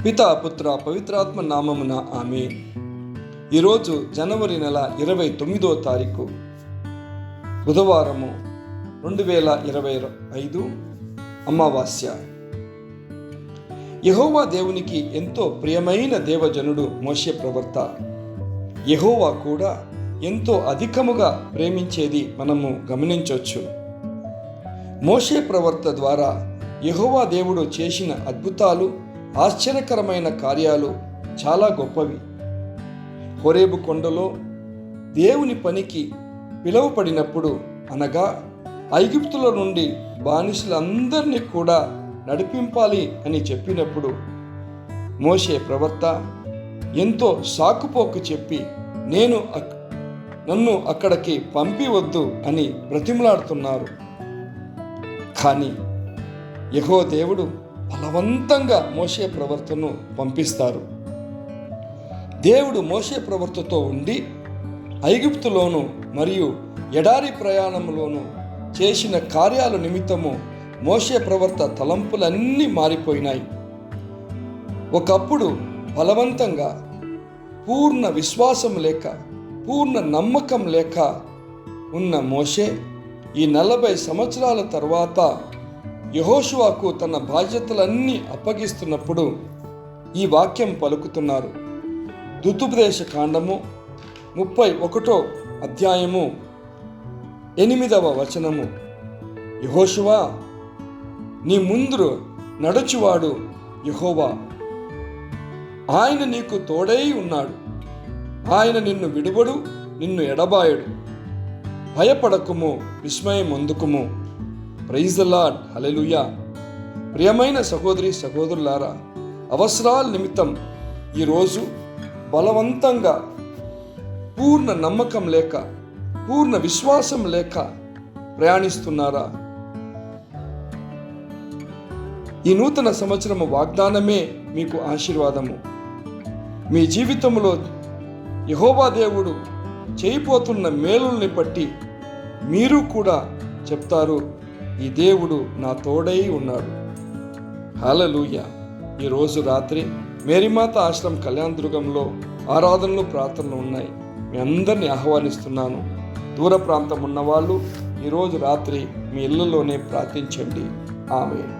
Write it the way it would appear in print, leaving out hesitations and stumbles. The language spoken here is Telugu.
పితా పుత్ర పవిత్రాత్మ నామమున ఆమేన్. ఈరోజు జనవరి నెల 29వ తారీఖు బుధవారము 2025 అమావాస్య. యెహోవా దేవునికి ఎంతో ప్రియమైన దేవజనుడు మోషే ప్రవక్త. యెహోవా కూడా ఎంతో అధికముగా ప్రేమించేది మనము గమనించవచ్చు. మోషే ప్రవక్త ద్వారా యెహోవా దేవుడు చేసిన అద్భుతాలు, ఆశ్చర్యకరమైన కార్యాలు చాలా గొప్పవి. హోరేబు కొండలో దేవుని పనికి పిలువపడినప్పుడు, అనగా ఐగుప్తుల నుండి బానిసలందరినీ కూడా నడిపింపాలి అని చెప్పినప్పుడు, మోషే ప్రవక్త ఎంతో సాకుపోకు చెప్పి నన్ను అక్కడికి పంపివద్దు అని బ్రతిమలాడుతున్నారు. కానీ యెహోవా దేవుడు బలవంతంగా మోషే ప్రవక్తను పంపిస్తారు. దేవుడు మోషే ప్రవక్తతో ఉండి ఐగుప్తులోను మరియు ఎడారి ప్రయాణంలోను చేసిన కార్యాల నిమిత్తము మోషే ప్రవక్త తలంపులన్నీ మారిపోయినాయి. ఒకప్పుడు బలవంతంగా, పూర్ణ విశ్వాసం లేక, పూర్ణ నమ్మకం లేక ఉన్న మోషే ఈ 40 సంవత్సరాల తర్వాత యెహోషువకు తన బాధ్యతలన్నీ అప్పగిస్తున్నప్పుడు ఈ వాక్యం పలుకుతున్నారు. ద్వితీయోపదేశ కాండము 31వ అధ్యాయము 8వ వచనము. యెహోషువా, నీ ముందు నడుచువాడు యెహోవా, ఆయన నీకు తోడై ఉన్నాడు. ఆయన నిన్ను విడువడు, నిన్ను ఎడబాయడు. భయపడకుము, విస్మయం పొందుకుము. ప్రైజ్ ది లార్డ్, హల్లెలూయా. ప్రియమైన సహోదరి సహోదరులారా, అవసరాల నిమిత్తం ఈరోజు బలవంతంగా, పూర్ణ నమ్మకం లేక, పూర్ణ విశ్వాసం లేక ప్రయాణిస్తున్నారా? ఈ నూతన సంవత్సరము వాగ్దానమే మీకు ఆశీర్వాదము. మీ జీవితంలో యెహోవా దేవుడు చేయబోతున్న మేలుల్ని బట్టి మీరు కూడా చెప్తారు, ఈ దేవుడు నా తోడై ఉన్నాడు. హల్లెలూయా. ఈరోజు రాత్రి మేరీమాత ఆశ్రమం కళ్యాణదుర్గంలో ఆరాధనలు, ప్రార్థనలు ఉన్నాయి. మీ అందరినీ ఆహ్వానిస్తున్నాను. దూర ప్రాంతం ఉన్నవాళ్ళు ఈరోజు రాత్రి మీ ఇళ్ళలోనే ప్రార్థించండి. ఆమేన్.